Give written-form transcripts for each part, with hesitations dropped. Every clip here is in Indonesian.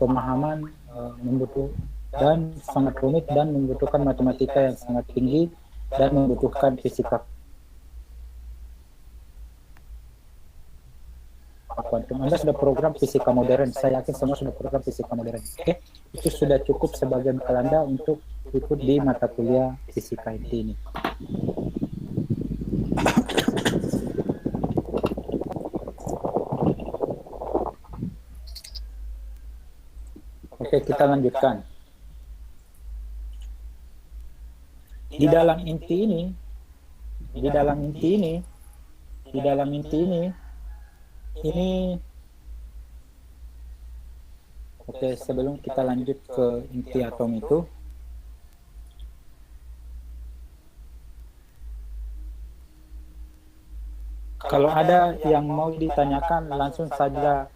pemahaman, dan sangat rumit dan membutuhkan matematika yang sangat tinggi dan membutuhkan fisika kuantum. Anda sudah program fisika modern, saya yakin semua sudah program fisika modern. Oke, itu sudah cukup sebagai bekal Anda untuk ikut di mata kuliah fisika inti ini. Oke, kita lanjutkan. Di dalam inti ini, oke, sebelum kita lanjut ke inti atom itu, kalau ada yang mau ditanyakan, langsung saja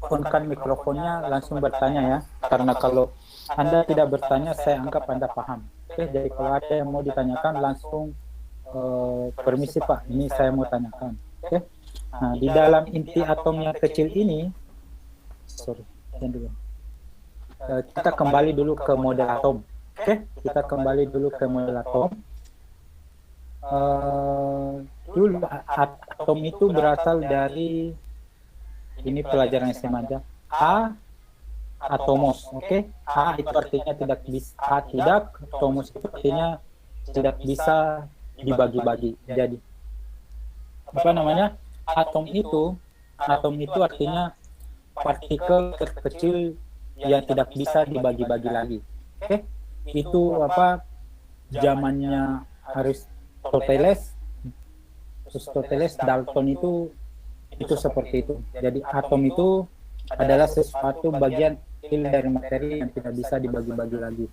on-kan mikrofonnya, langsung bertanya ya. Karena kalau Anda tidak bertanya, saya anggap Anda paham. Oke, jadi kalau ada yang mau ditanyakan, langsung permisi Pak, ini saya mau tanyakan. Oke. Nah, di dalam inti atom yang kecil ini, kita kembali dulu ke model atom. Oke, kita kembali dulu ke model atom. Dulu atom itu berasal dari, ini pelajaran SMA aja, atomos. Oke, A itu artinya tidak bisa, atomos itu artinya tidak bisa dibagi-bagi. Jadi apa namanya? Atom itu artinya partikel terkecil yang tidak bisa dibagi-bagi lagi. Oke, itu apa? Zamannya Aristoteles, Dalton itu seperti itu. Jadi atom itu adalah sesuatu bagian kecil dari materi yang tidak bisa dibagi-bagi lagi.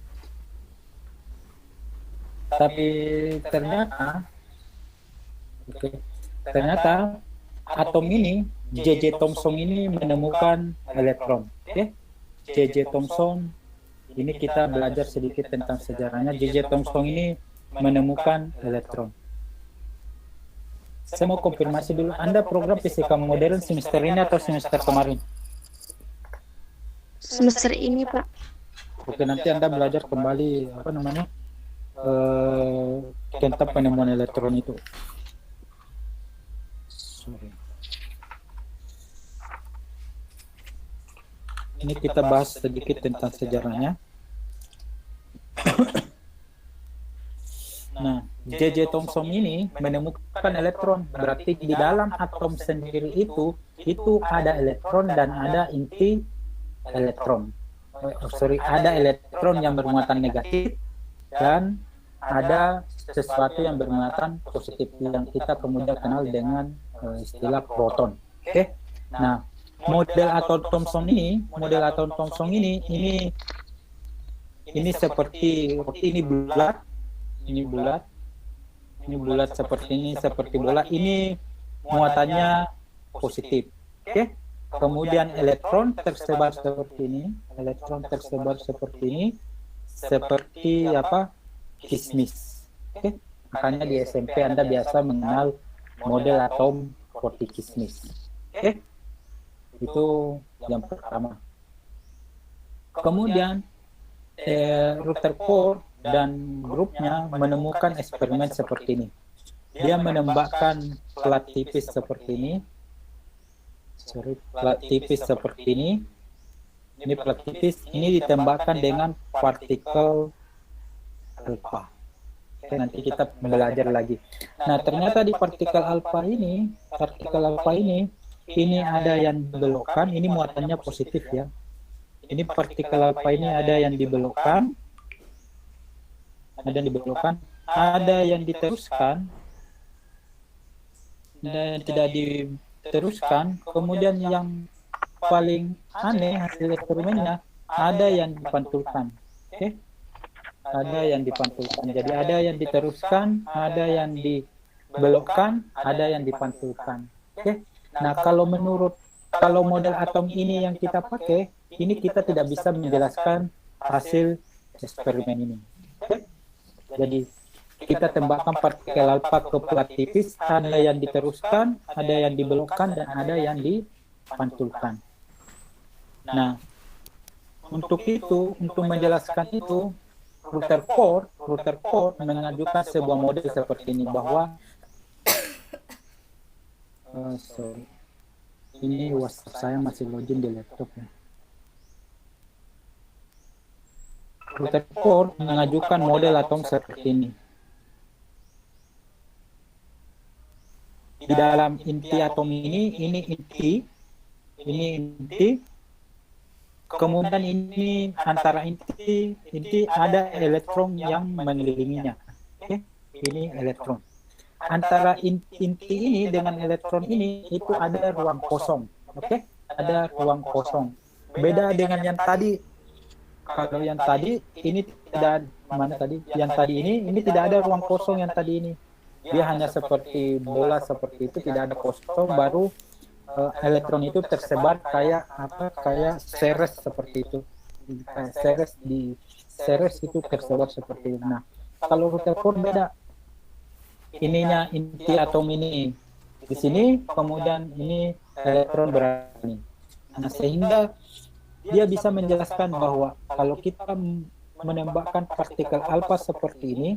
Tapi ternyata atom ini, J.J. Thomson ini menemukan elektron. Oke, J.J. Thomson, ini kita belajar sedikit tentang sejarahnya. J.J. Thomson ini menemukan elektron. Saya mau konfirmasi dulu, Anda program fisika modern semester ini atau semester kemarin? Semester ini, Pak. Oke, nanti Anda belajar kembali tentang penemuan elektron itu. Ini kita bahas sedikit tentang sejarahnya. Nah, J.J. Thomson ini menemukan elektron, berarti di dalam atom sendiri itu ada elektron dan ada inti elektron. Ada elektron yang bermuatan negatif dan ada sesuatu yang bermuatan positif yang kita kemudian kenal dengan istilah proton. Oke. Nah, model atom Thomson ini seperti ini bulat seperti ini, seperti bola. Ini muatannya positif. Oke. Kemudian elektron tersebar seperti ini, seperti apa? Kismis. Oke. Makanya di SMP Anda biasa mengenal model atom seperti kismis. Oke. Itu yang pertama. Kemudian Rutherford dan grupnya menemukan eksperimen seperti ini. Dia menembakkan plat tipis seperti ini. Ini plat tipis ini ditembakkan dengan partikel alfa. Oke, nanti kita belajar lagi. Nah, ternyata di partikel alfa ini ada yang dibelokkan, ini muatannya positif ya. Ini partikel alfa ini ada yang dibelokkan, ada yang diteruskan, dan tidak diteruskan. Kemudian yang paling aneh hasil eksperimennya, ada yang dipantulkan. Oke? Ada yang dipantulkan. Jadi ada yang diteruskan, ada yang dibelokkan, ada yang dipantulkan. Oke? Nah, kalau model atom ini yang kita pakai, ini kita tidak bisa menjelaskan hasil eksperimen ini. Oke? Jadi kita tembakkan partikel alfa ke plat tipis, ada yang diteruskan, ada yang dibelokkan, dan ada yang dipantulkan. Nah, untuk menjelaskan itu, Rutherford mengajukan sebuah model seperti ini, bahwa sorry, ini WhatsApp saya masih login di laptop ya. Rutherford mengajukan model atom seperti ini. Di dalam inti atom ini inti, kemudian ini antara inti ada elektron yang mengelilinginya. Oke, ini elektron. Antara inti ini dengan elektron ini itu ada ruang kosong. Oke, ada ruang kosong. Beda dengan yang tadi. Kalau yang tadi ini tidak, mana tadi? Yang tadi ini tidak ada ruang kosong yang tadi ini. Dia hanya seperti bola seperti itu, tidak ada kosong, baru elektron itu tersebar kayak seres seperti itu. Kayak seres itu tersebar seperti itu. Nah, kalau Rutherford beda. Ininya inti atom ini di sini, kemudian ini elektron berada ini. Nah, sehingga dia bisa menjelaskan bahwa kalau kita menembakkan partikel alfa seperti ini,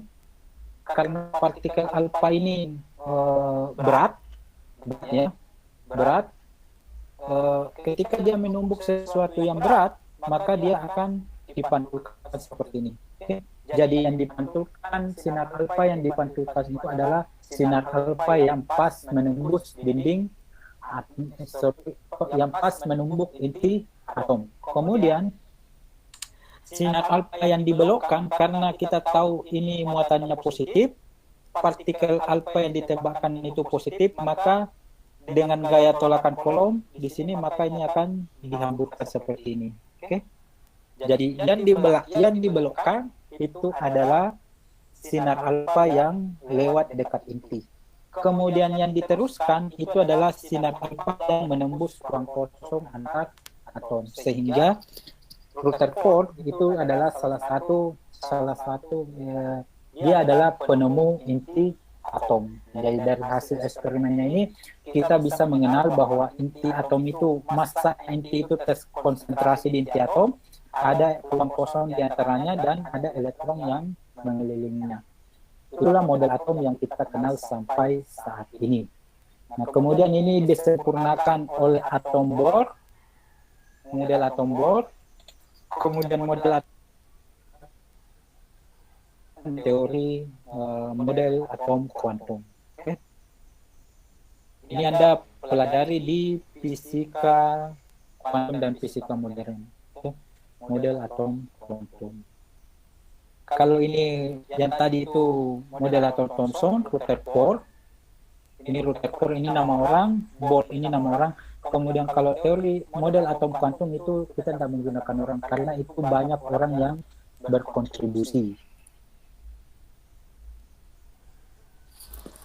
karena partikel alfa ini berat, ketika dia menumbuk sesuatu yang berat, maka dia akan dipantulkan seperti ini. Oke? Jadi yang dipantulkan, sinar alfa yang dipantulkan itu adalah sinar alfa yang pas menembus dinding, yang pas menumbuk inti atom. Kemudian sinar alfa yang dibelokkan, karena kita tahu ini muatannya positif, partikel alfa yang ditembakkan itu positif, maka dengan gaya tolakan Coulomb di sini, maka ini akan dihamburkan seperti ini. Oke? Jadi yang dibelokkan itu adalah sinar alfa yang lewat dekat inti. Kemudian yang diteruskan itu adalah sinar alfa yang menembus ruang kosong antar atom, sehingga Rutherford itu adalah salah satu dia adalah penemu inti atom. Jadi dari hasil eksperimennya ini kita bisa mengenal bahwa inti atom itu, massa inti itu terkonsentrasi di inti atom, ada ruang kosong di antaranya, dan ada elektron yang mengelilinginya. Itulah model atom yang kita kenal sampai saat ini. Nah, kemudian ini disempurnakan oleh atom Bohr, model atom Bohr, kemudian model teori model atom kuantum. Okay. Ini Anda pelajari di fisika kuantum dan fisika modern. Okay. Model atom kuantum. Kalau ini yang tadi itu model atom Thomson, Rutherford. Ini Rutherford, ini nama orang, Bohr ini nama orang. Kemudian kalau teori model atom kuantum itu kita tidak menggunakan orang, karena itu banyak orang yang berkontribusi.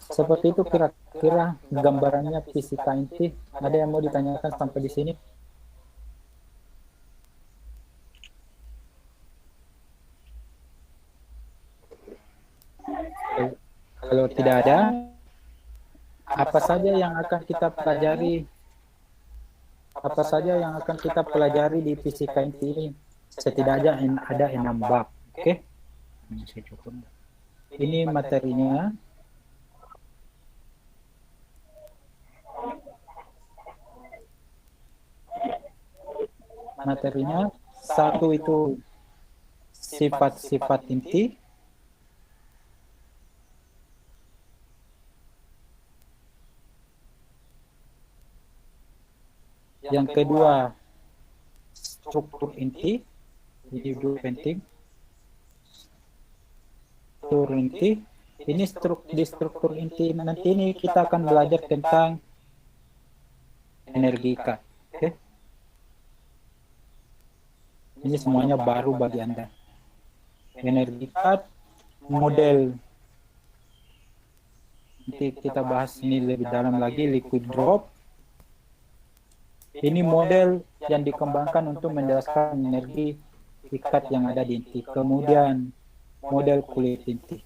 Seperti itu kira-kira gambarannya fisika inti. Ada yang mau ditanyakan sampai di sini? Kalau tidak ada, apa saja yang akan kita pelajari? Apa saja yang akan kita pelajari di fisika inti ini? Setidaknya ada 6 bab. Oke? Ini materinya. Materinya, satu itu sifat-sifat inti. Yang kedua, struktur inti. Ini dua penting. Struktur inti. Ini di struktur inti nanti ini kita akan belajar tentang energi ikat. Oke? Ini semuanya baru bagi Anda. Energi ikat, model. Nanti kita bahas ini lebih dalam lagi, liquid drop. Ini model yang dikembangkan untuk menjelaskan energi ikat yang ada di inti. Kemudian model kulit inti.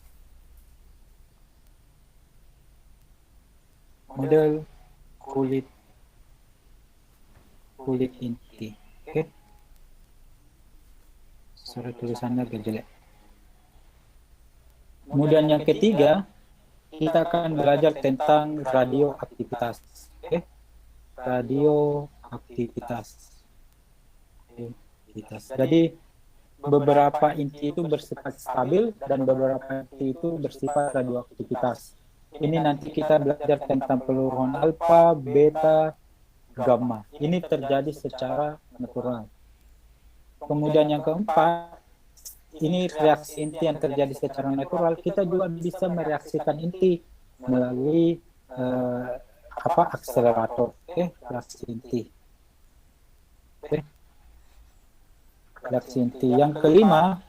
model kulit inti. Oke. Sorry, tulisannya agak jelek. Kemudian yang ketiga, kita akan belajar tentang radioaktivitas. Oke. Radioaktivitas. Jadi beberapa inti itu bersifat stabil dan beberapa inti itu bersifat radioaktivitas. Ini nanti kita belajar tentang peluruhan alfa, beta, gamma. Ini terjadi secara natural. Kemudian yang keempat, ini reaksi inti yang terjadi secara natural. Kita juga bisa mereaksikan inti melalui akselerator. Reaksi inti. Reaksi inti. Yang kelima,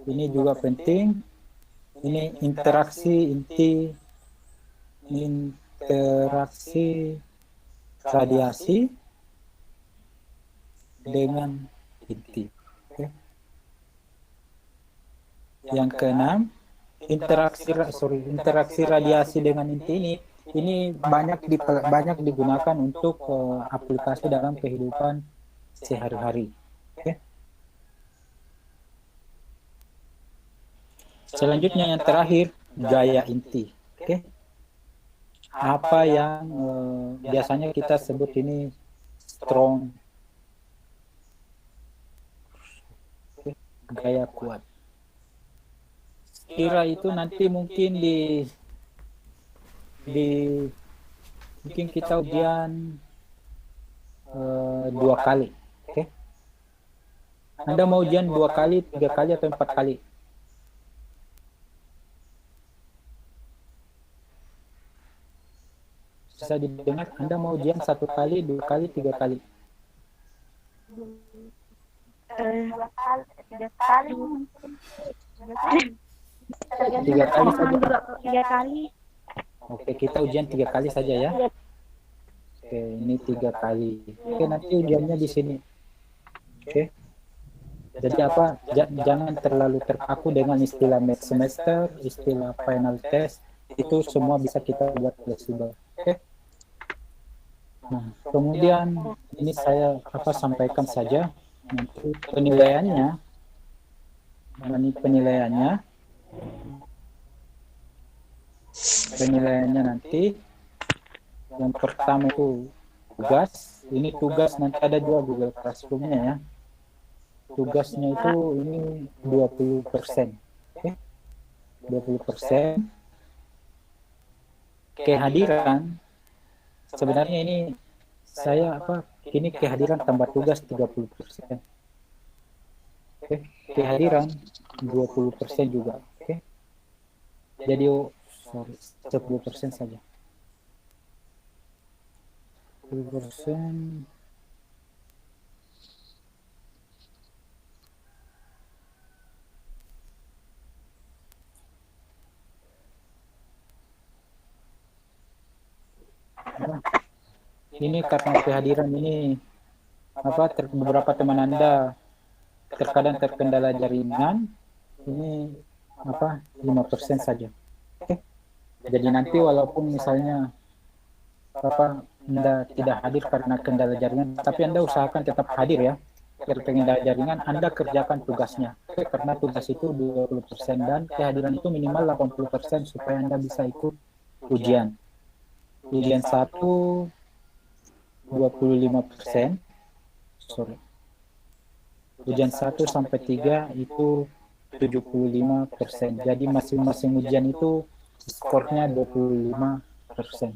ini juga penting. Ini interaksi inti, interaksi radiasi dengan inti. Yang keenam, interaksi radiasi dengan inti ini banyak digunakan untuk aplikasi dalam kehidupan sehari-hari. Selanjutnya yang terakhir, gaya inti. Apa yang biasanya kita sebut ini strong, gaya kuat. Kira itu nanti mungkin mungkin kita ujian 2 kali. Anda mau ujian 2 kali, 3 kali, atau 4 kali? Bisa didengar, Anda mau ujian 1 kali, 2 kali, 3 kali? 2 kali, 3 kali mungkin. 3 kali saja. 3 kali. Oke, kita ujian 3 kali saja ya. Oke, ini 3 kali. Oke, nanti ujiannya di sini. Oke. Jadi jangan terlalu terpaku dengan istilah mid semester, istilah final test. Itu semua bisa kita buat fleksibel. Oke. Nah, kemudian ini saya sampaikan saja nanti penilaiannya nanti yang pertama itu tugas. Ini tugas nanti ada juga Google Classroom-nya ya. Tugasnya itu ini 20%. Oke. 20%. Kehadiran sebenarnya ini saya ini kehadiran tambah tugas 30%. Oke. Kehadiran 20% juga. Oke. Jadi 10% saja. 10%. Ini karena kehadiran ini beberapa teman Anda terkadang terkendala jaringan, ini 5% saja. Oke. Jadi nanti walaupun misalnya Anda tidak hadir karena kendala jaringan, tapi Anda usahakan tetap hadir ya. Terkendala jaringan, Anda kerjakan tugasnya. Oke, karena tugas itu 20% dan kehadiran itu minimal 80% supaya Anda bisa ikut ujian. Ujian 1 25%. Ujian 1 sampai 3 itu 75%. Jadi masing-masing ujian itu skornya 25%.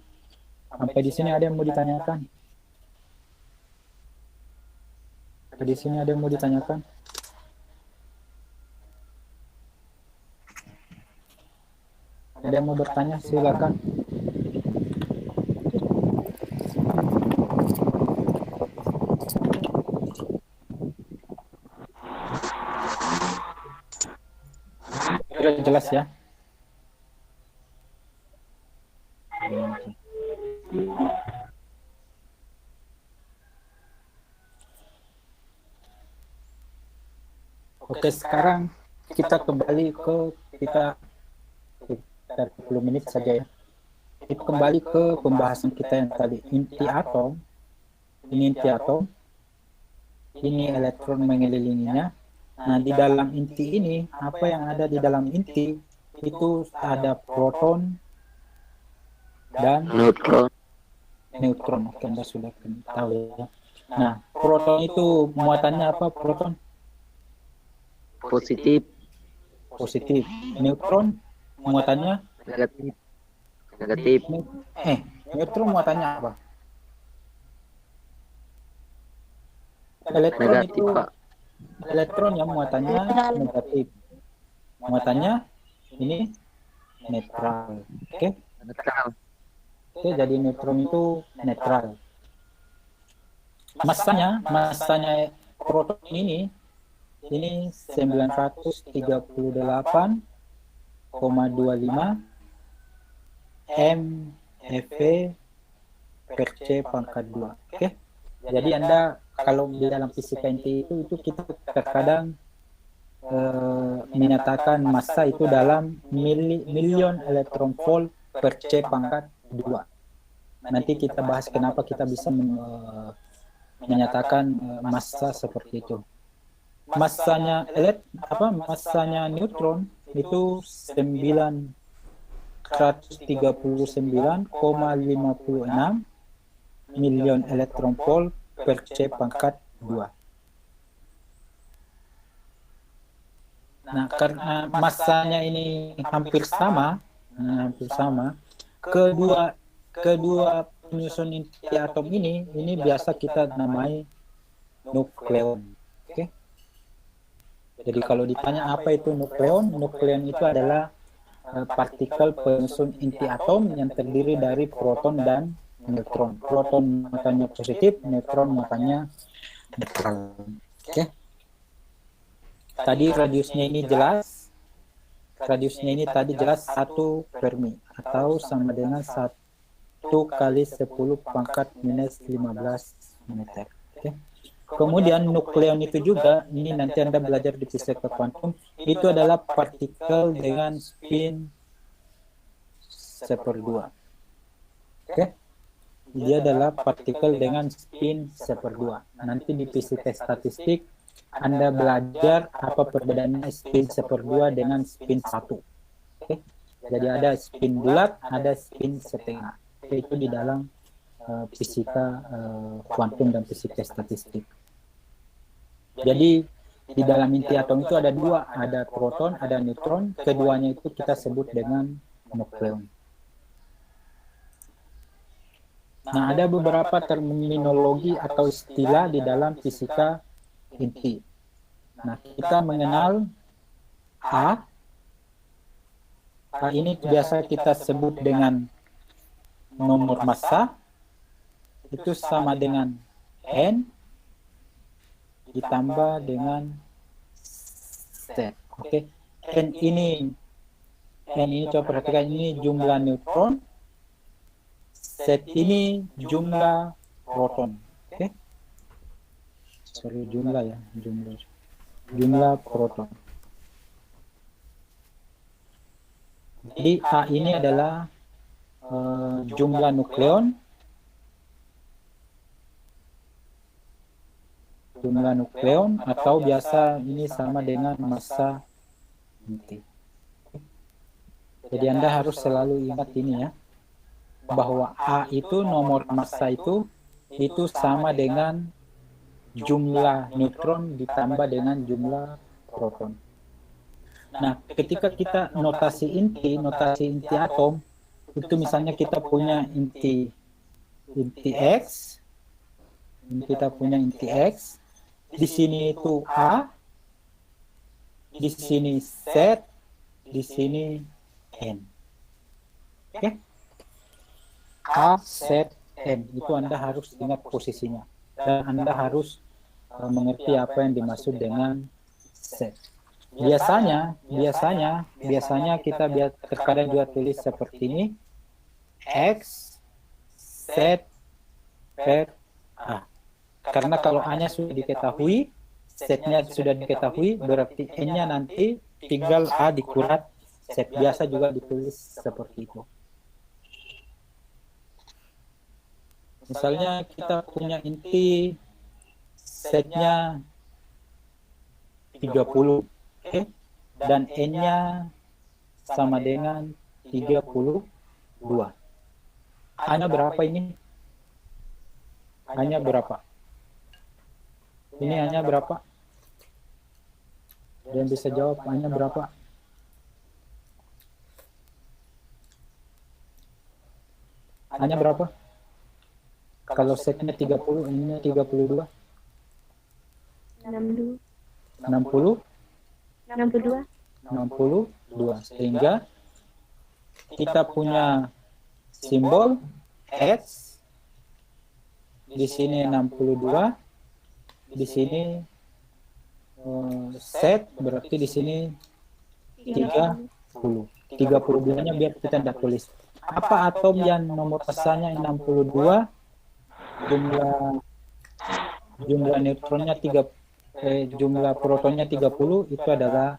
Sampai di sini ada yang mau ditanyakan? Di sini ada yang mau ditanyakan? Ada yang mau bertanya? Silakan. Jelas ya? Oke, sekarang kita kembali ke kita 30 menit saja ya. Itu kembali ke pembahasan kita yang tadi. Inti atom, ini inti atom, ini elektron mengelilinginya. Nah, di dalam inti ini, apa yang ada di dalam inti, itu ada proton dan Neutron. neutron. Oke, Anda sudah tahu ya. Nah, proton itu muatannya apa? Proton Positif. positif. Neutron muatannya Negatif. Negatif. neutron muatannya apa? Elektron Negatif, itu Pak. elektron yang muatannya negatif. Muatannya ini netral. Oke. Netral. Oke, jadi neutron itu netral. Masanya proton ini 938,25 MeV per C pangkat 2. Oke. Jadi Anda kalau di dalam fisika inti itu kita terkadang menyatakan massa itu dalam milion elektron volt per C pangkat 2. Nanti kita bahas kenapa kita bisa menyatakan massa seperti itu. Massanya neutron itu 939,56 milion elektron volt per C pangkat 2. Nah, karena massanya ini hampir sama, kedua penyusun inti atom ini biasa kita namai nukleon. Oke. Jadi kalau ditanya apa itu nukleon, nukleon itu adalah partikel penyusun inti atom yang terdiri dari proton dan neutron. Proton muatannya positif, neutron muatannya netral. Oke. Tadi radiusnya ini jelas. Radiusnya ini tadi jelas 1 Fermi atau sama dengan 1 kali 10 pangkat minus 15 meter. Oke. Kemudian nukleon itu juga, ini nanti Anda belajar di fisika kuantum, itu adalah partikel dengan spin 1/2. Oke. Dia adalah partikel dengan spin 1/2. Nanti di fisika statistik Anda belajar apa perbedaannya spin 1/2 dengan spin 1. Oke. Jadi ada spin bulat, ada spin setengah. Itu di dalam fisika kuantum dan fisika statistik. Jadi di dalam inti atom itu ada dua, ada proton, ada neutron. Keduanya itu kita sebut dengan nukleon. Nah, ada beberapa terminologi atau istilah di dalam fisika inti. Nah, kita mengenal A. A ini biasa kita sebut dengan nomor massa. Itu sama dengan N ditambah dengan Z. Oke. N ini coba perhatikan, ini jumlah neutron. Z ini jumlah proton. Oke. Sorry, jumlah proton. Jadi A ini adalah jumlah nukleon, atau biasa ini sama dengan massa inti. Jadi Anda harus selalu ingat ini ya, bahwa A itu nomor massa itu sama dengan jumlah neutron ditambah dengan jumlah proton. Nah, ketika kita notasi inti atom, itu misalnya kita punya inti X, di sini itu A, di sini Z, di sini N. Oke? A, Z, N. Itu Anda harus ingat posisinya. Dan Anda harus mengerti apa yang dimaksud dengan Z. Biasanya kita terkadang juga tulis seperti ini, X, Z, per A. Karena kalau A-nya sudah diketahui, Z-nya sudah diketahui, berarti N-nya nanti tinggal A dikurat Z. Biasa juga ditulis seperti itu. Misalnya kita punya inti setnya 30, oke? Dan N-nya sama dengan 32. Hanya berapa ini? Hanya berapa? Ini hanya berapa? Dan bisa jawab hanya berapa? Hanya berapa? Kalau setnya 30, ini 32, 62. 60, 62. 62. Sehingga kita punya simbol X, di sini 62, di sini set, berarti di sini 30. 32-nya biar kita tidak tulis. Apa atom yang nomor masanya 62, jumlah neutronnya jumlah protonnya 30, itu adalah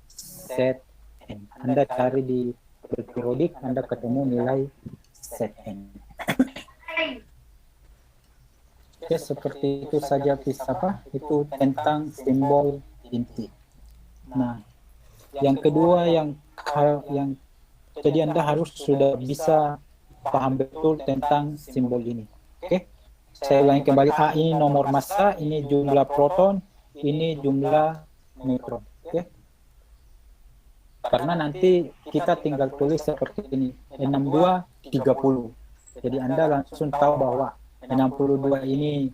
set N. Anda cari di periodik, Anda ketemu nilai set N. Oke, seperti itu saja itu tentang simbol inti. Nah, yang kedua yang jadi Anda harus sudah bisa paham betul tentang simbol ini. Oke, saya ulangi kembali. A ini nomor massa, ini jumlah proton, ini jumlah neutron. Oke, karena nanti kita tinggal tulis seperti ini, 62 30. Jadi Anda langsung tahu bahwa 62 ini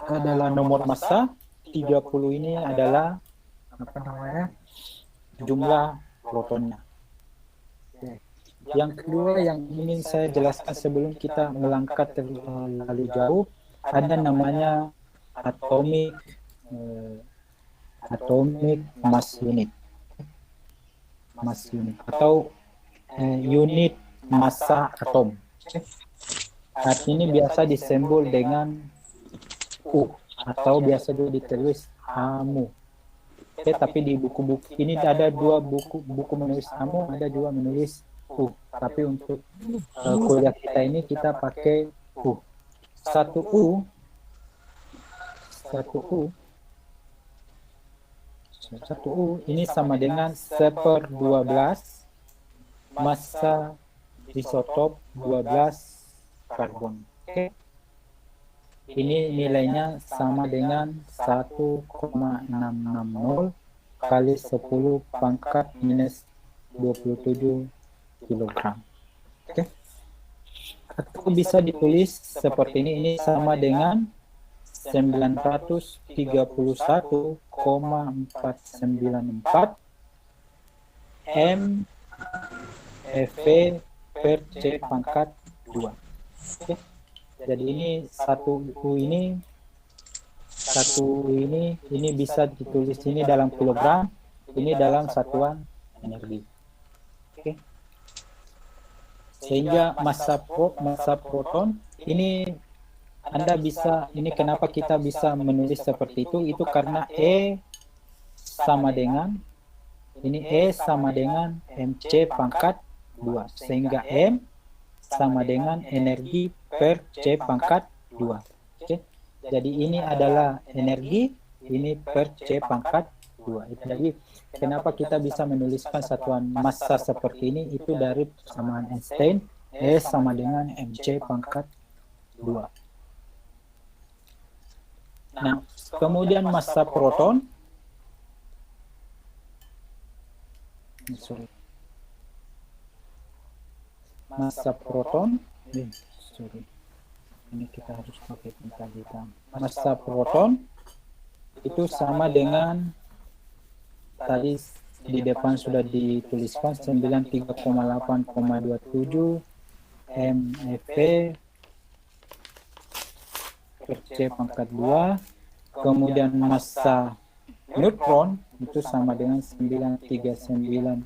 adalah nomor massa, 30 ini adalah jumlah protonnya. Oke. Yang kedua yang ingin saya jelaskan sebelum kita melangkah terlalu jauh, ada namanya atomic mass unit. Atau unit massa atom. Arti ini biasa disembol dengan U atau biasa juga ditulis AMU. Tapi di buku-buku ini ada dua buku menulis AMU, ada juga menulis U. Tapi untuk kuliah kita ini kita pakai U. Satu U ini sama dengan 1/12 massa isotop 12 karbon. Oke. Ini nilainya sama dengan 1,660 kali 10 pangkat minus 27 kilogram. Oke. Atau bisa ditulis seperti ini sama dengan 931,494 M FV per C pangkat 2. Oke. Jadi ini satu ini bisa ditulis ini dalam kilogram, ini dalam satuan energi. Oke. Sehingga massa proton ini Anda bisa, ini kenapa kita bisa menulis seperti itu karena E sama dengan MC pangkat 2, sehingga M sama dengan energi per C pangkat 2. Oke. Jadi ini adalah energi, ini per C pangkat 2. Jadi kenapa kita bisa menuliskan satuan massa seperti ini, itu dari persamaan Einstein, E sama dengan MC pangkat 2. Nah, kemudian massa proton, massa proton, ini kita harus pakai tinta hitam. Massa proton itu sama dengan tadi di depan sudah dituliskan 93,8,27 MeV per C pangkat 2. Kemudian massa neutron itu sama dengan 939,56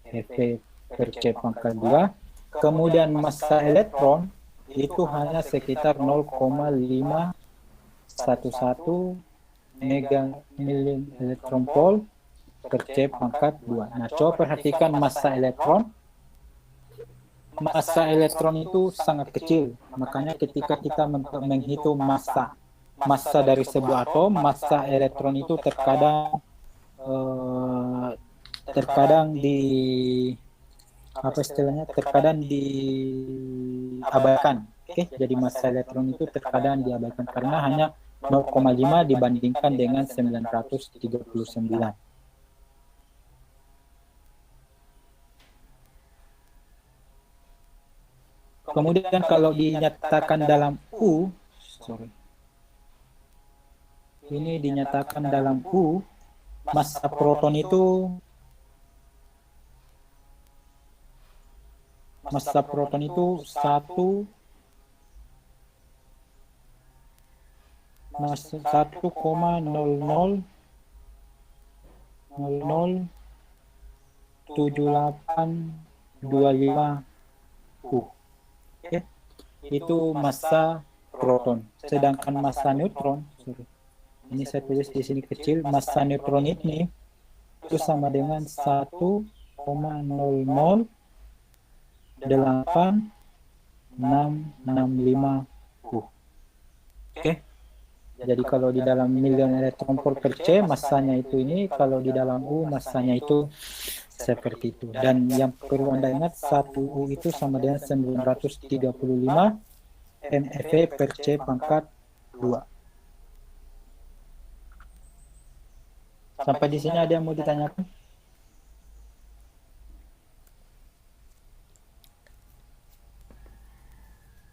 MeV per C pangkat 2. Kemudian massa elektron itu hanya sekitar 0,511 mega elektron volt per C pangkat 2. Nah, coba perhatikan massa elektron. massa elektron itu sangat kecil. Makanya ketika kita menghitung massa dari sebuah atom, massa elektron itu terkadang di apa istilahnya? Terkadang diabaikan. Oke, jadi massa elektron itu terkadang diabaikan karena hanya 0,5 dibandingkan dengan 939. Kemudian kalau dinyatakan dalam ini dinyatakan dalam massa proton itu 1,00007825 itu massa proton. Sedangkan massa neutron, ini saya tulis di sini kecil, massa neutron ini itu sama dengan 1,008665. Oke. Jadi kalau di dalam million elektron volt per C massanya itu ini, kalau di dalam U massanya itu seperti itu. Dan yang perlu Anda ingat, 1 U itu sama dengan 935 MeV per C pangkat 2. Sampai di sini ada yang mau ditanyakan?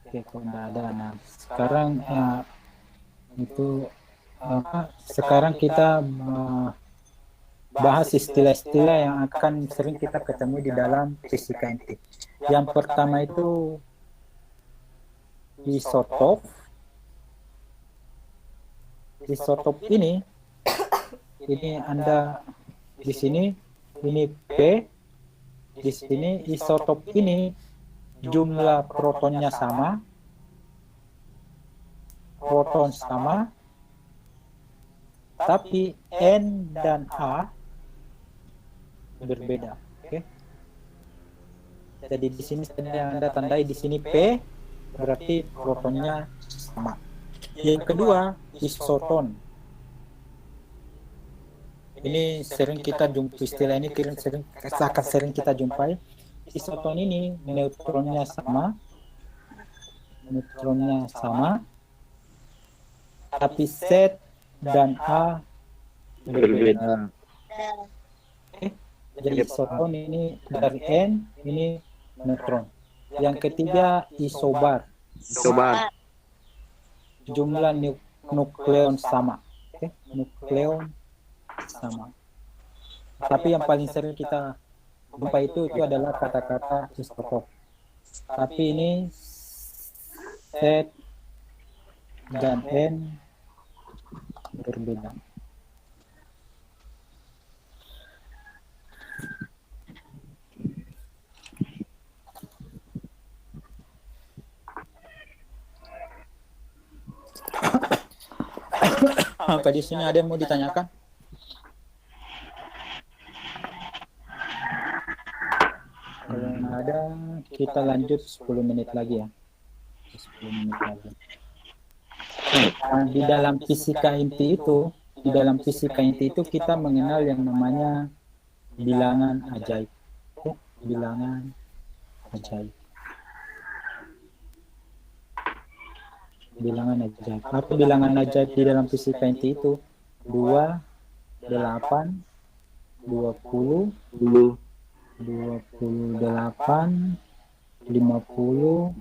Oke, kalau tidak ada. Nah, sekarang sekarang kita bahas istilah-istilah yang akan sering kita ketemu di dalam fisika inti. Yang pertama itu isotop. Isotop ini Anda di sini ini P, di sini isotop ini jumlah protonnya sama, proton sama, tapi N dan A berbeda. Oke. Jadi di sini yang Anda tandai di sini P berarti protonnya sama. Yang kedua, isoton. Ini sering kita jumpai istilah ini sering kita jumpai. Isoton ini neutronnya sama, tapi Z dan A berbeda. Oke. Jadi isoton ini dari N, ini neutron. Yang ketiga isobar. Jumlah nukleon sama. Oke. Nukleon sama. Tapi yang paling sering kita jumpa itu adalah kata-kata isotop. Tapi ini Z dan N berbeda. Apa di sini ada yang mau ditanyakan? Kalau nggak ada, kita lanjut 10 menit lagi ya. 10 menit lagi. Nah, di dalam fisika inti itu kita mengenal yang namanya bilangan ajaib. Bilangan ajaib. Bilangan ajaib. Apa bilangan ajaib di dalam fisika inti itu? 2, 8, 20, 28, 50,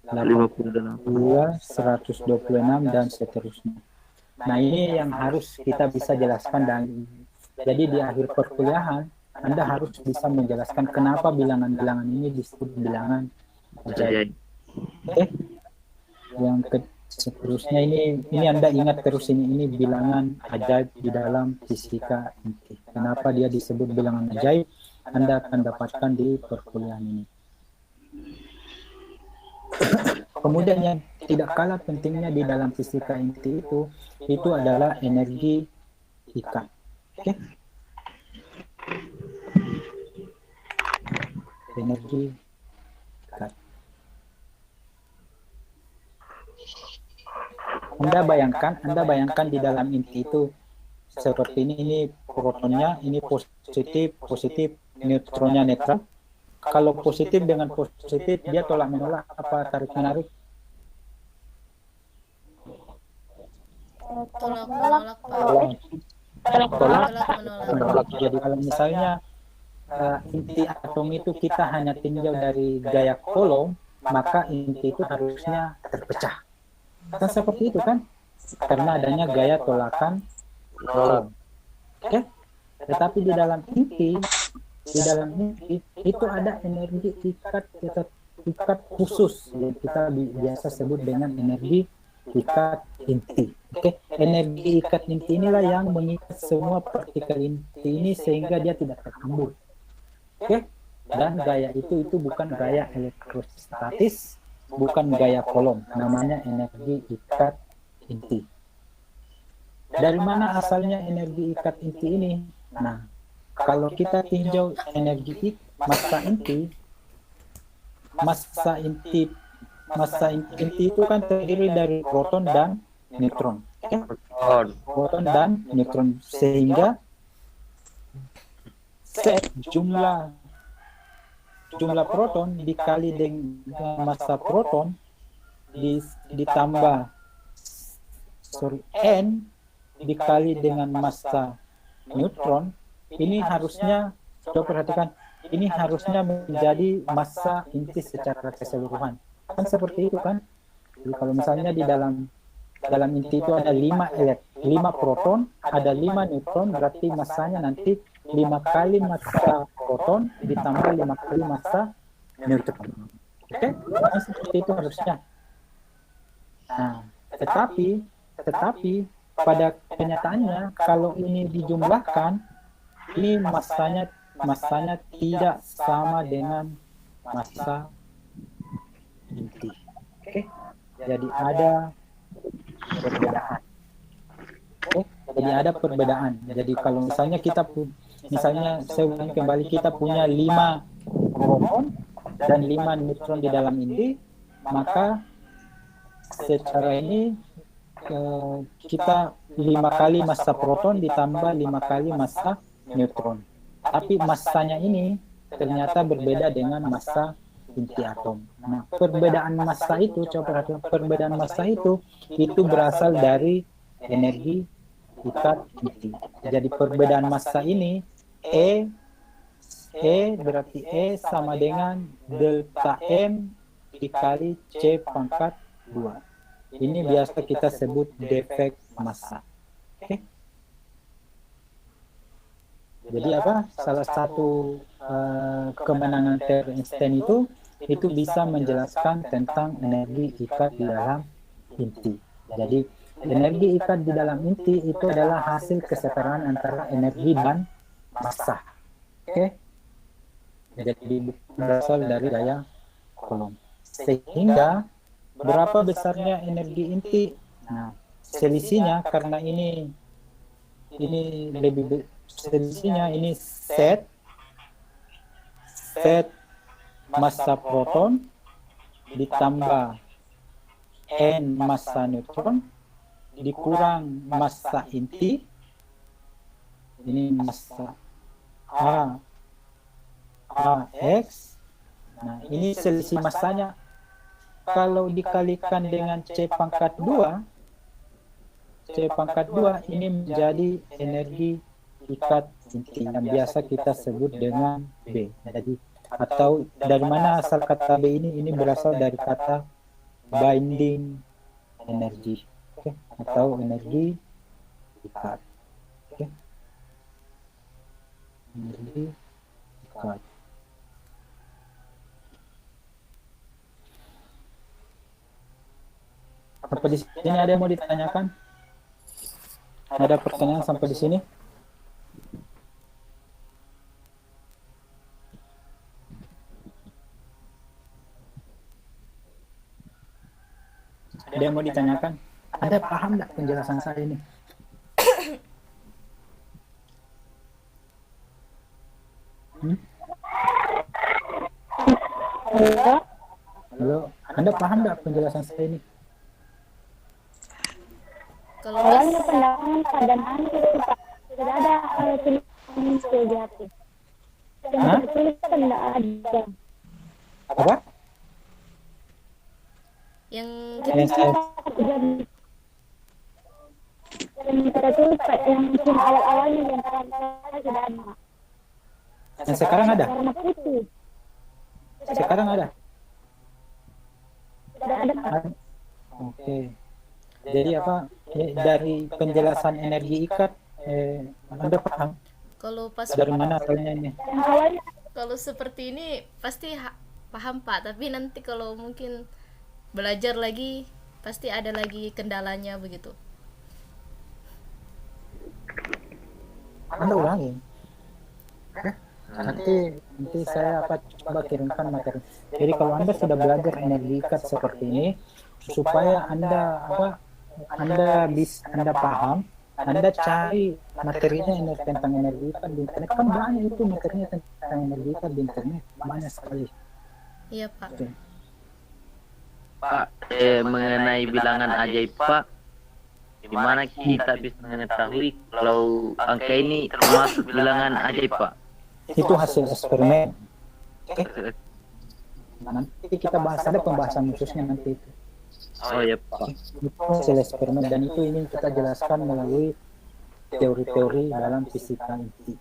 82, 126 dan seterusnya. Nah, ini yang harus kita bisa jelaskan, dan jadi di akhir perkuliahan Anda harus bisa menjelaskan kenapa bilangan-bilangan ini disebut bilangan ajaib. Oke. Yang seterusnya ini Anda ingat terus, ini bilangan ajaib di dalam fisika inti. Kenapa dia disebut bilangan ajaib? Anda akan dapatkan di perkuliahan ini. Kemudian yang tidak kalah pentingnya di dalam fisika inti itu adalah energi ikat. Oke? Energi ikat. Anda bayangkan di dalam inti itu seperti ini protonnya, ini positif, neutronnya netral. Kalau positif dengan positif, dia tolak menolak apa tarik menarik? Tolak menolak, Pak. Tolak Tolak menolak. Jadi kalau misalnya inti atom itu kita hanya tinjau dari gaya Coulomb, maka inti itu harusnya terpecah. Kan seperti itu kan? Karena adanya gaya tolakan Coulomb. Oke? Tetapi di dalam inti itu ada energi ikat khusus yang kita biasa sebut dengan energi ikat inti. Oke, energi ikat inti inilah yang mengikat semua partikel inti ini sehingga dia tidak terhambur. Oke, dan gaya itu bukan gaya elektrostatis, bukan gaya Coulomb, namanya energi ikat inti. Dari mana asalnya energi ikat inti ini? Nah, kalau kita tinjau energi massa inti itu kan terdiri dari proton dan neutron. Okay? Proton dan neutron, sehingga jumlah proton dikali dengan massa proton ditambah N dikali dengan massa neutron, ini harusnya, coba perhatikan, ini harusnya menjadi massa inti secara keseluruhan. Kan seperti itu kan? Jadi kalau misalnya di dalam inti itu ada 5 proton, ada 5 neutron, berarti massanya nanti 5 kali massa proton ditambah 5 kali massa neutron. Oke? Nah, seperti itu harusnya. Nah, tetapi pada kenyataannya kalau ini dijumlahkan, ini massanya tidak sama dengan massa inti. Oke? Jadi ada perbedaan. Oke? Jadi ada perbedaan. Jadi kalau misalnya saya ulangi kembali, kita punya 5 proton dan 5 neutron di dalam inti, maka secara ini kita 5 kali massa proton ditambah 5 kali massa neutron. Tapi massanya ini ternyata berbeda dengan massa inti atom. Nah, perbedaan massa itu, coba perhatikan, perbedaan massa itu berasal dari energi ikat inti. Jadi perbedaan massa ini E berarti E sama dengan delta M dikali C pangkat 2. Ini biasa kita sebut defek massa. Oke? Jadi apa? Salah satu kemenangan teori Einstein itu bisa menjelaskan tentang energi ikat di dalam inti. Jadi energi ikat di dalam inti itu adalah hasil kesetaraan antara energi dan massa. Oke? Jadi berasal dari gaya Coulomb. Sehingga berapa besarnya energi inti? Nah, selisihnya karena ini lebih selisihnya ini set massa proton ditambah N massa neutron dikurang massa inti, ini massa AX. Nah, ini selisih massanya. Kalau dikalikan dengan C pangkat 2 ini menjadi energi ikat inti yang biasa kita sebut dengan B. Jadi, atau dari mana asal kata B ini? Ini berasal dari kata binding energy, okay? Atau energi ikat, okay? Energi ikat. Apa di sini ada yang mau ditanyakan? Ada pertanyaan sampai di sini? Ada yang mau ditanyakan? Ada paham nggak penjelasan saya ini? Halo, Anda paham nggak penjelasan saya ini? Kalau Awalnya gas, pendatangan keadaan hancur itu Pak. Tidak ada tulisan sejati. Yang Hah? tertulis kan tidak ada. Apa? yang Yang saya Yang tertulis Pak, yang cuma awal-awalnya yang terang-terang tidak ada. yang sekarang ada. Warna putih. Sekarang ada. Tidak ada Pak. Oke. Jadi apa? Dari penjelasan energi ikat, Anda paham kalau pas dari mana asalnya ini? Yang awalnya kalau seperti ini pasti paham Pak, tapi nanti kalau mungkin belajar lagi pasti ada lagi kendalanya begitu. Anda ulangi. Oke. Nanti saya coba kirimkan materi. Jadi kalau Anda sudah belajar energi ikat seperti ini, supaya Anda paham, Anda cari materinya tentang energi ikat di internet. Kan banyak itu materinya tentang energi ikat di internet, banyak sekali. Iya Pak. Oke. Pak, mengenai bilangan ajaib Pak, gimana kita bisa mengetahui kalau angka ini termasuk bilangan ajaib Pak? Itu hasil eksperimen. Oke. Nanti kita bahas, ada pembahasan khususnya nanti itu. Oh ya Pak. Itu hasil eksperimen dan itu ingin kita jelaskan melalui teori-teori dalam fisika inti.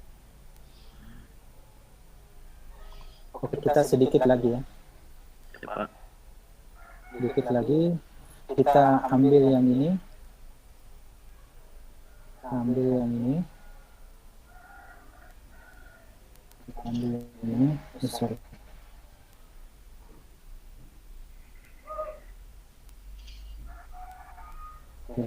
Oke, kita sedikit lagi ya. Ya, Pak. Sedikit lagi kita ambil yang ini. Ambil yang ini. Kita ambil yang ini. Sorry. Oke.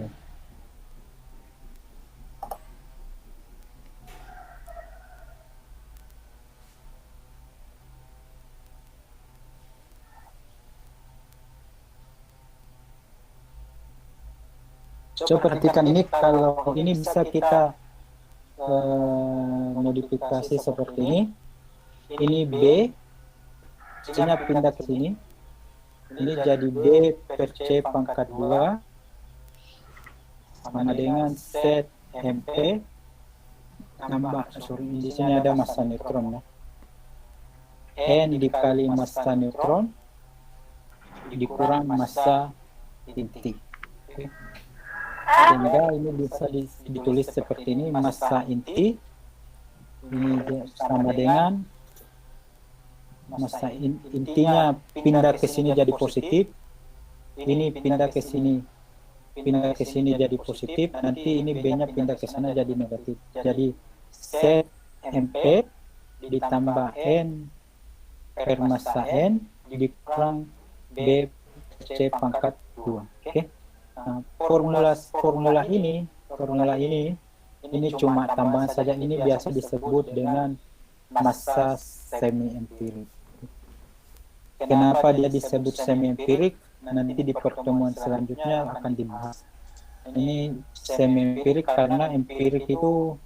Coba perhatikan ini, kalau ini bisa kita modifikasi seperti ini. Ini B, C-nya pindah ke sini. Ini jadi B per C pangkat 2 sama dengan set MP nambah, di sini ada massa neutron ya. N dikali massa neutron dikurang massa inti. Oke. Sehingga ini bisa ditulis seperti ini, massa inti ini sama dengan massa intinya pindah ke sini jadi positif, ini pindah ke sini jadi positif, nanti ini B-nya pindah ke sana jadi negatif. Jadi set MP ditambah N per massa N dikurang B C pangkat 2. Oke. Nah, formula ini cuma tambahan saja, ini biasa disebut dengan massa semi empirik. Kenapa dia disebut semi empirik? Nanti di pertemuan selanjutnya akan dibahas. Ini semi empirik karena empirik itu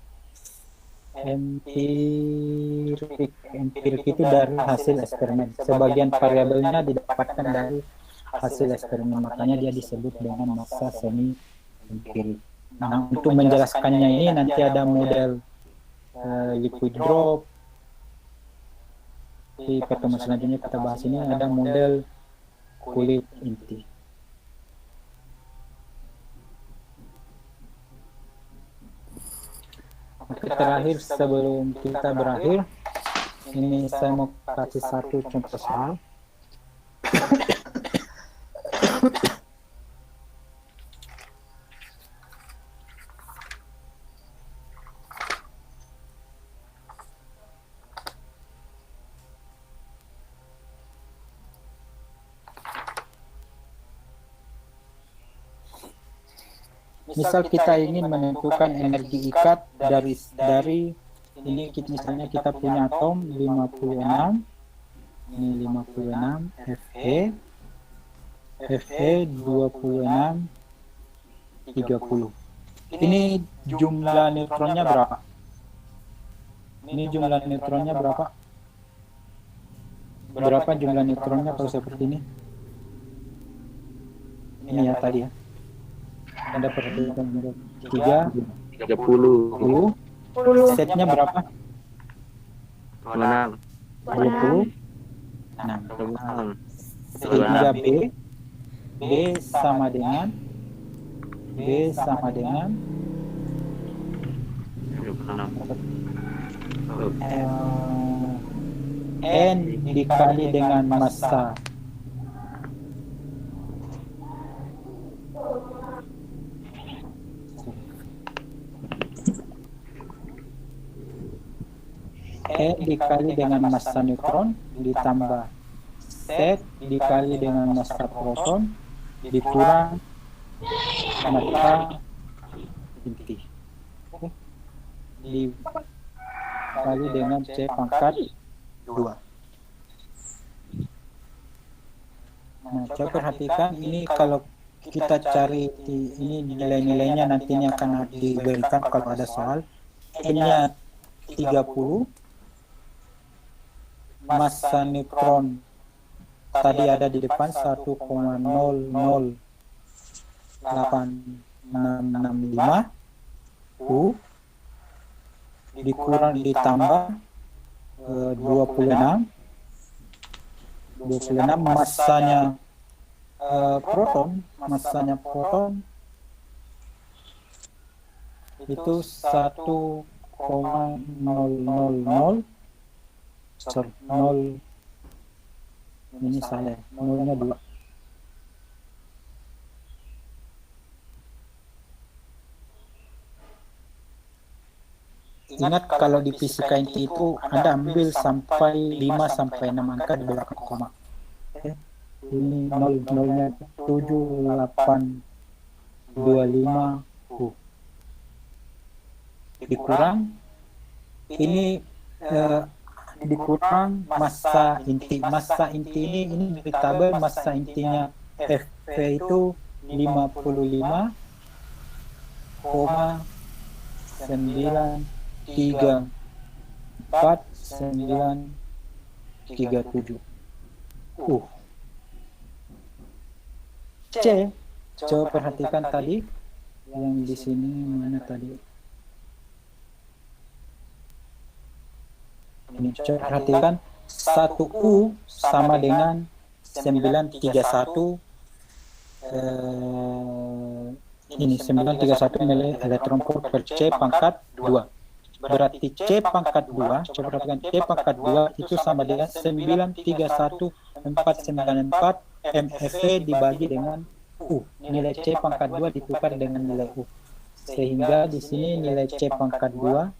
dari hasil eksperimen. Sebagian variabelnya didapatkan dari hasil eksperimen, makanya dia disebut dengan massa semi empirik. Nah, untuk menjelaskannya ini nanti ada model liquid drop. Di pertemuan selanjutnya kita bahas ini, ada model kulit inti. Oke, terakhir sebelum kita berakhir, ini saya mau kasih satu contoh soal. Misal kita ingin menentukan energi ikat dari ini, misalnya kita punya atom 56, ini 56 Fe 26 30. Ini jumlah neutronnya berapa? Berapa jumlah neutronnya kalau seperti ini? Ini ya tadi ya. Anda perhatikan 3, 30. 10. Setnya berapa? 6. 20. 6. Sehingga B sama dengan 26. N dikali dengan massa dikali dengan massa neutron ditambah Z dikali dengan massa proton dikurang massa inti. Oke. Dikali dengan C pangkat 2. Nah, coba perhatikan ini kalau kita cari ini nilai-nilainya nantinya akan diberikan kalau ada soal. N-nya 30, massa neutron tadi ada di depan 1,00865 U dikurang ditambah 26 massanya proton itu 1,000 ini salah, nolnya 2. Ingat kalau di fisika inti itu Anda ambil sampai 5 sampai 6 angka di belakang koma. Oke. Ini nolnya 7825 dikurang ini dikurang massa inti. Massa inti ini di tabel massa intinya Fp itu 55,934,937. C, coba perhatikan tadi yang di sini mana tadi? Ini coba perhatikan 1U sama dengan 931 ini 931 nilai elektron volt per C pangkat 2. Berarti C pangkat 2, coba perhatikan C pangkat 2 itu sama dengan 931,494 MeV dibagi dengan U. Nilai C pangkat 2 ditukar dengan nilai U. Sehingga di sini nilai C pangkat 2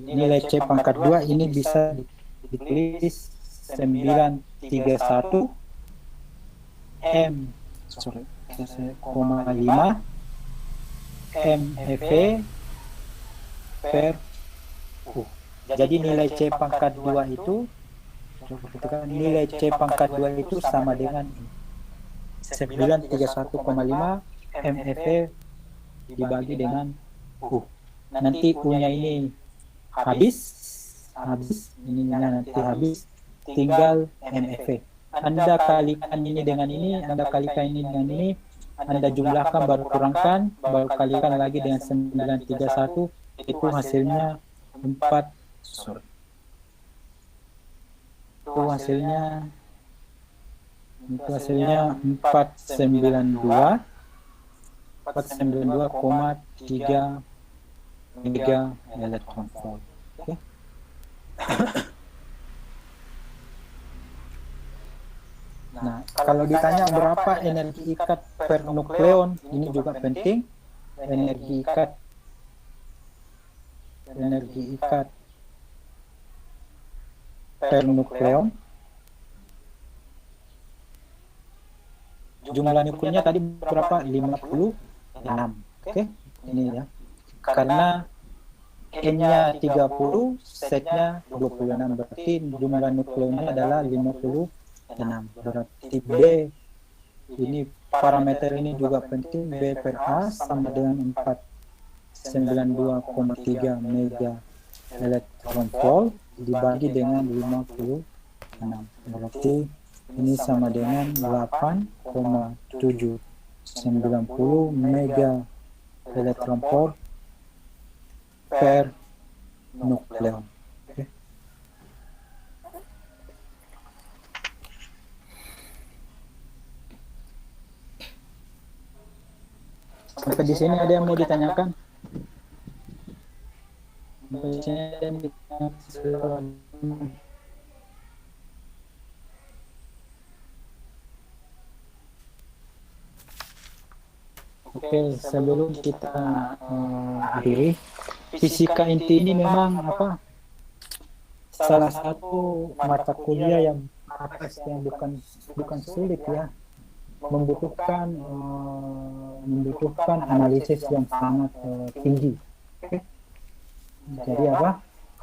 nilai C pangkat 2 ini bisa ditulis 931 5 MeV per U. Jadi nilai C pangkat 2 itu nilai C pangkat 2 itu sama dengan 931,5 MeV dibagi dengan U. Nanti U-nya ini habis ini nanti habis, tinggal MeV. Anda kalikan ini dengan ini, Anda kalikan ini dengan ini, Anda jumlahkan baru kurangkan, baru kalikan lagi dengan 931, itu hasilnya 492,3 mega elektron volt. Okay. Nah, kalau ditanya berapa energi ikat per nukleon, ini juga penting. Energi ikat per nukleon. Jumlah nukleonnya tadi berapa? 56. Oke, ini ya. Karena N-nya 30, Z-nya 26, berarti jumlah nukleonnya adalah 56. Berarti B, ini parameter ini juga penting, B per A sama dengan 492,3 mega elektron volt dibagi dengan 56. Berarti ini sama dengan 8,7 90 mega elektron volt per nukleon. Oke. Sampai di sini ada yang mau ditanyakan? Sampai di sini ada yang ditanyakan? Oke, sebelum kita akhiri, fisika inti ini memang salah satu mata kuliah yang bukan sulit ya, membutuhkan analisis yang sangat tinggi. Oke. Jadi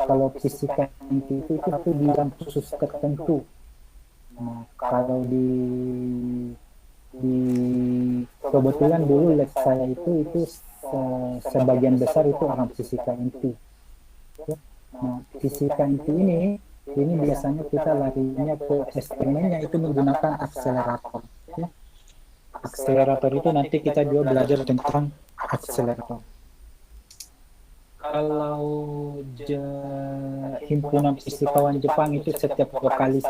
kalau fisika inti itu bidang khusus tertentu. Nah, kalau kebetulan dulu lab saya itu sebagian besar itu orang fisika inti. Nah, fisika inti ini biasanya kita larinya ke eksperimennya itu menggunakan akselerator. Ya. Akselerator itu nanti kita juga belajar tentang akselerator. Kalau himpunan fisikawan Jepang itu setiap dua kali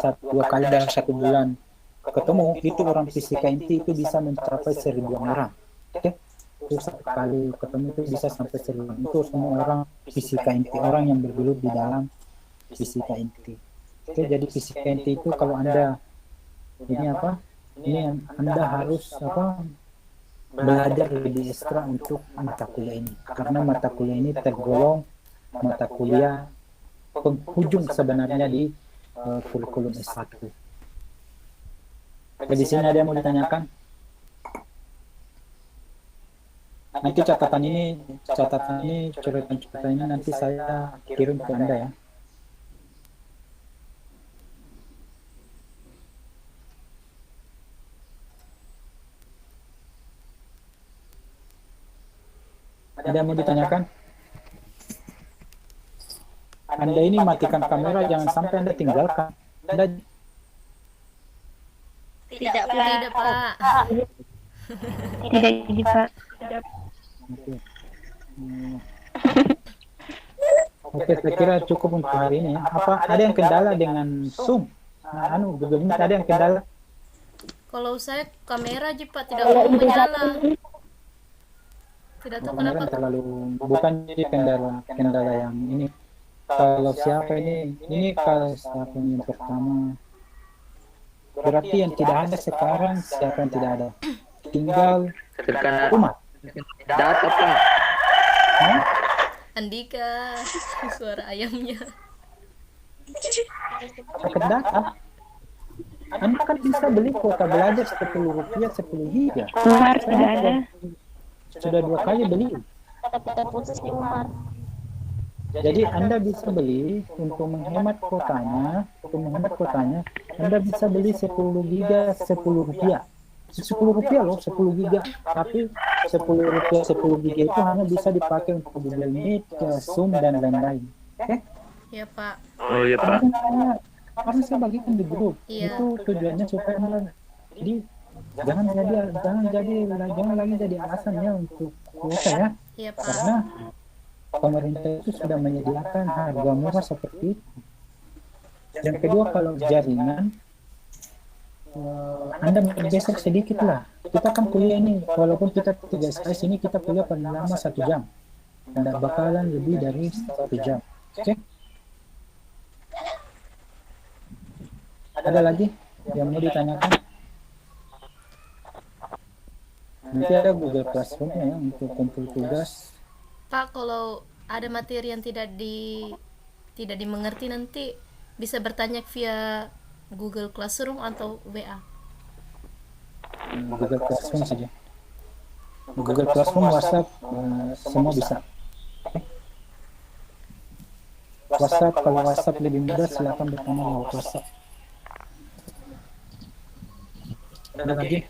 dalam 1 bulan ketemu, itu orang fisika inti itu bisa mencapai 1.000 orang. Oke? Itu satu kali ketemu itu bisa sampai 1.000. Itu semua orang fisika inti, orang yang bergelut di dalam fisika inti. Oke, jadi fisika inti itu kalau Anda Anda harus belajar lebih ekstra untuk mata kuliah ini, karena mata kuliah ini tergolong mata kuliah penghujung sebenarnya di kurikulum S1. Di sini ada yang mau ditanyakan? Nanti catatan ini, coretan ini nanti saya kirim ke Anda ya. Ada yang mau ditanyakan? Anda ini matikan kamera, jangan sampai Anda tinggalkan. Anda Tidak, Pak. Tidak jadi Pak. Oke, saya kira cukup untuk hari ini. Ada yang kendala dengan Zoom? Google Meet ada yang kendala? Kalau saya kamera aja Pak tidak mau menyala. Tidak tahu Kamera kenapa. terlalu bukan jadi kendala yang ini. Kalau siapa ini kalau siapa yang pertama, berarti yang tidak ada sekarang siapa yang tidak ada? Tinggal Terkena rumah. data Pak. Andika, suara ayamnya. Pakai data. Anda kan bisa beli kuota belajar Rp10, 10 giga. Umar tidak ada. Sudah 2 kali beli. Kita putus di Umar. Jadi Anda bisa beli untuk menghemat kuotanya, Anda bisa beli 10 giga Rp10. Rp10 loh, 10 giga. Tapi Rp10, 10 giga itu hanya bisa dipakai untuk Google Meet, Zoom, dan lain-lain. Oke? Ya Pak. Oh iya Pak. Karena saya bagikan di grup. Iya. Itu tujuannya supaya Anda, jadi jangan lagi jadi alasannya untuk kuota ya. Iya Pak. Karena pemerintah itu sudah menyediakan harga murah seperti itu. Yang kedua, kalau jaringan Anda bergeser sedikit lah. Kita kan kuliah ini, walaupun kita 3 SKS ini, kita kuliah paling lama 1 jam. Tidak bakalan lebih dari 1 jam. Oke? Ada lagi yang mau ditanyakan? Nanti ada Google Classroom ya untuk kumpul tugas. Pak, kalau ada materi yang tidak dimengerti nanti bisa bertanya via Google Classroom atau WA. Google Classroom saja. Google Classroom, WhatsApp, semua bisa. WhatsApp, kalau WhatsApp lebih mudah silakan bertanya lewat WhatsApp. Ada lagi?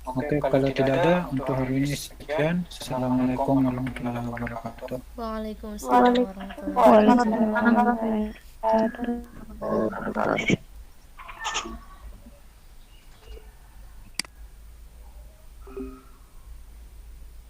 Oke, kalau tidak ada untuk hari ini sekian. Assalamualaikum warahmatullahi wabarakatuh. Waalaikumsalam warahmatullahi wabarakatuh. Waalaikumsalam warahmatullahi wabarakatuh.